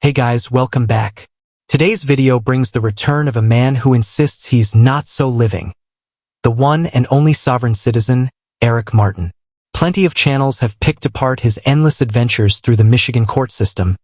Hey guys, welcome back. Today's video brings the return of a man who insists he's not so living. The one and only sovereign citizen, Eric Martin. Plenty of channels have picked apart his endless adventures through the Michigan court system,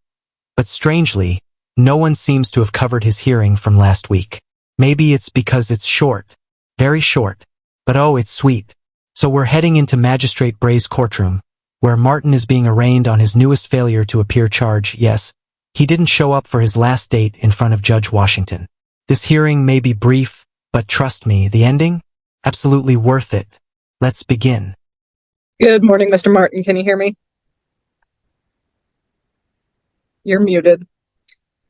but strangely, no one seems to have covered his hearing from last week. Maybe it's because it's short, very short, but oh, it's sweet. So we're heading into Magistrate Bray's courtroom, where Martin is being arraigned on his newest failure to appear charge. Yes, he didn't show up for his last date in front of Judge Washington. This hearing may be brief, but trust me, the ending? Absolutely worth it. Let's begin. Good morning, Mr. Martin. Can you hear me? You're muted.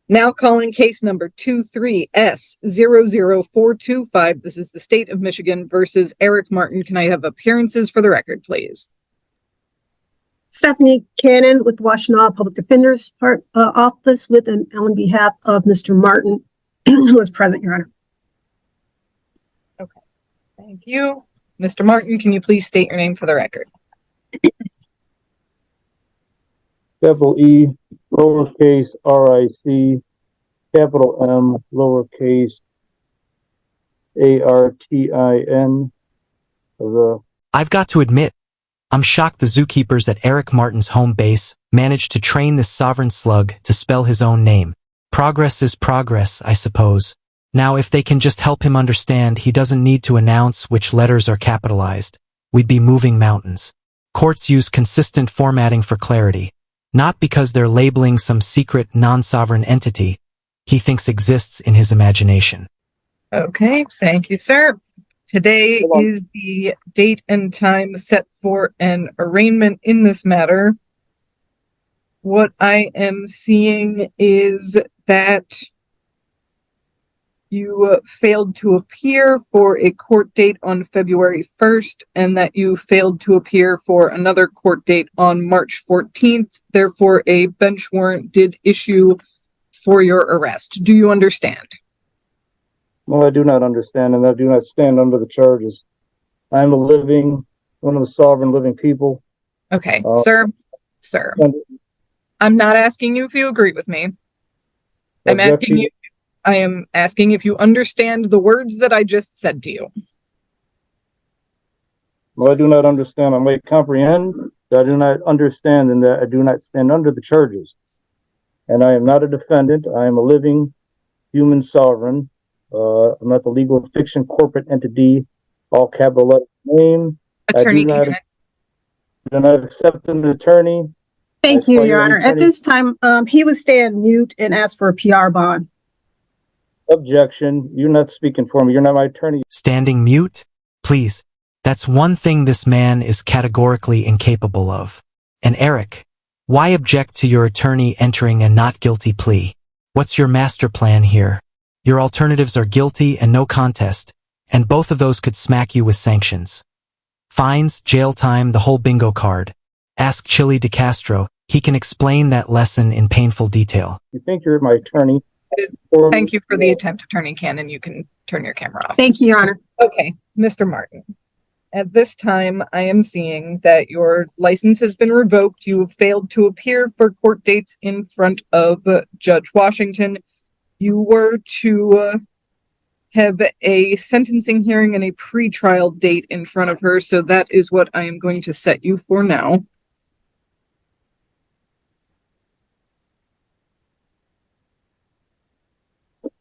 Now calling case number 23S00425. This is the State of Michigan versus Eric Martin. Can I have appearances for the record, please? Stephanie Cannon with the Washtenaw Public Defender's Office on behalf of Mr. Martin, who is present, Your Honor. Okay, thank you. Mr. Martin, can you please state your name for the record? Capital E, lowercase R-I-C, capital M, lowercase A-R-T-I-N. I've got to admit, I'm shocked the zookeepers at Eric Martin's home base managed to train this sovereign slug to spell his own name. Progress is progress, I suppose. Now, if they can just help him understand he doesn't need to announce which letters are capitalized, we'd be moving mountains. Courts use consistent formatting for clarity, not because they're labeling some secret non-sovereign entity he thinks exists in his imagination. Okay, thank you, sir. Today is the date and time set for an arraignment in this matter. What I am seeing is that you failed to appear for a court date on February 1st and that you failed to appear for another court date on March 14th. Therefore, a bench warrant did issue for your arrest. Do you understand? No, I do not understand, and I do not stand under the charges. I am one of the sovereign living people. Okay, sir, I'm not asking you if you agree with me. I am asking if you understand the words that I just said to you. Well, I do not understand. I might comprehend, but I do not understand, and that I do not stand under the charges. And I am not a defendant. I am a living human sovereign. I'm not the legal fiction corporate entity, all capital letter name. Attorney I do not accept an attorney. Thank you, Your Honor. At this time, he would stay on mute and ask for a PR bond. Objection. You're not speaking for me. You're not my attorney. Standing mute? Please. That's one thing this man is categorically incapable of. And Eric, why object to your attorney entering a not guilty plea? What's your master plan here? Your alternatives are guilty and no contest, and both of those could smack you with sanctions. Fines, jail time, the whole bingo card. Ask Chili DeCastro. He can explain that lesson in painful detail. You think you're my attorney? Thank you for the attempt, Attorney Cannon. You can turn your camera off. Thank you, Your Honor. Okay, Mr. Martin. At this time, I am seeing that your license has been revoked. You have failed to appear for court dates in front of Judge Washington. You were to have a sentencing hearing and a pre-trial date in front of her, so that is what I am going to set you for now.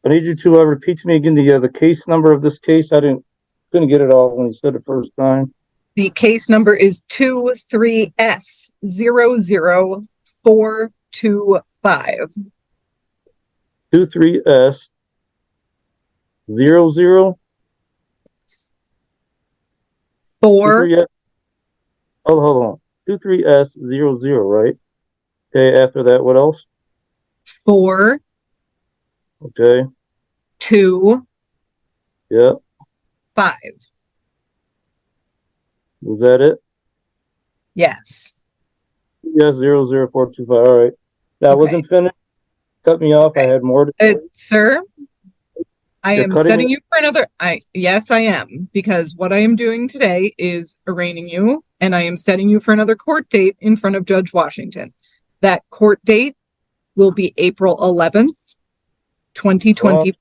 I need you to repeat to me again the case number of this case. I couldn't get it all when you said it first time. The case number is 23S00425. 23S 00 4. Hold on. 23S00, right? Okay, after that, what else? 4. Okay. 2. Yeah. 5. Was that it? Yes. Yes, 00425. All right. That wasn't finished. Cut me off. Okay. I had more to say. Sir, I am setting you for another. Yes, I am, because what I am doing today is arraigning you, and I am setting you for another court date in front of Judge Washington. That court date will be April 11th, 2024.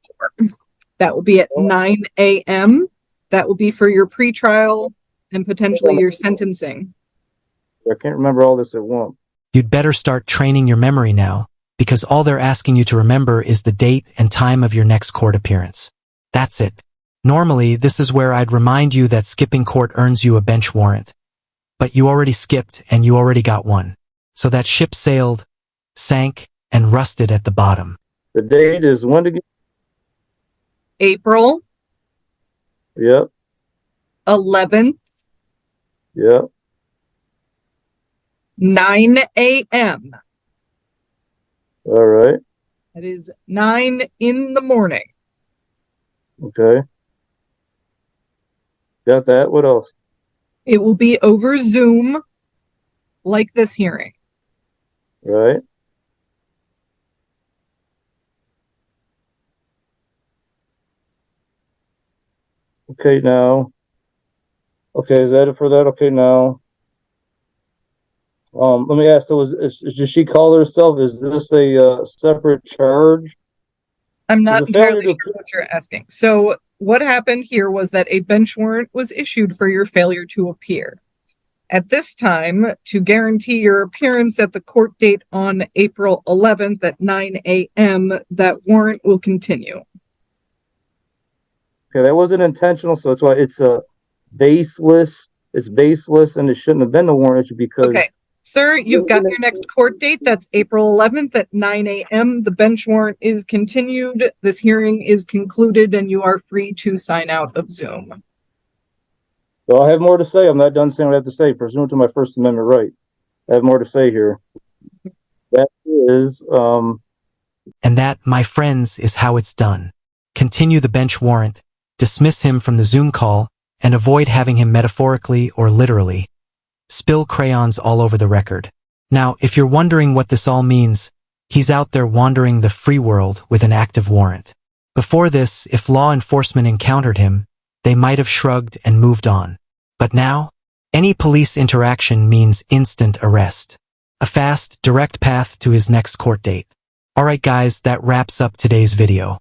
That will be at 9 a.m. That will be for your pretrial and potentially your sentencing. I can't remember all this at once. You'd better start training your memory now, because all they're asking you to remember is the date and time of your next court appearance. That's it. Normally, this is where I'd remind you that skipping court earns you a bench warrant. But you already skipped and you already got one. So that ship sailed, sank, and rusted at the bottom. The date is when again? April Yep, 11th, yep. 9 a.m. All right. That is 9 in the morning. Okay. Got that. What else? It will be over Zoom, like this hearing. Right. Okay, now. Okay, is that it for that? Okay, now. Let me ask. So, does she call herself? Is this a separate charge? I'm not The failure entirely to- sure what you're asking. So what happened here was that a bench warrant was issued for your failure to appear. At this time, to guarantee your appearance at the court date on April 11th at 9 a.m., that warrant will continue. Okay, that wasn't intentional, so that's why it's baseless. It's baseless, and it shouldn't have been a warrant issue because. Okay. Sir, you've got your next court date. That's April 11th at 9 a.m. The bench warrant is continued. This hearing is concluded, and you are free to sign out of Zoom. So I have more to say. I'm not done saying what I have to say. Pursuant to my First Amendment right, I have more to say here. That is, And that, my friends, is how it's done. Continue the bench warrant, dismiss him from the Zoom call, and avoid having him metaphorically or literally spill crayons all over the record. Now, if you're wondering what this all means, he's out there wandering the free world with an active warrant. Before this, if law enforcement encountered him, they might have shrugged and moved on. But now, any police interaction means instant arrest. A fast, direct path to his next court date. Alright guys, that wraps up today's video.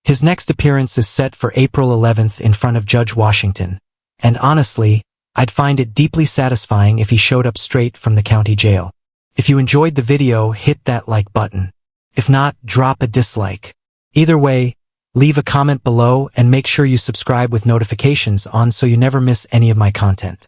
His next appearance is set for April 11th in front of Judge Washington. And honestly, I'd find it deeply satisfying if he showed up straight from the county jail. If you enjoyed the video, hit that like button. If not, drop a dislike. Either way, leave a comment below and make sure you subscribe with notifications on so you never miss any of my content.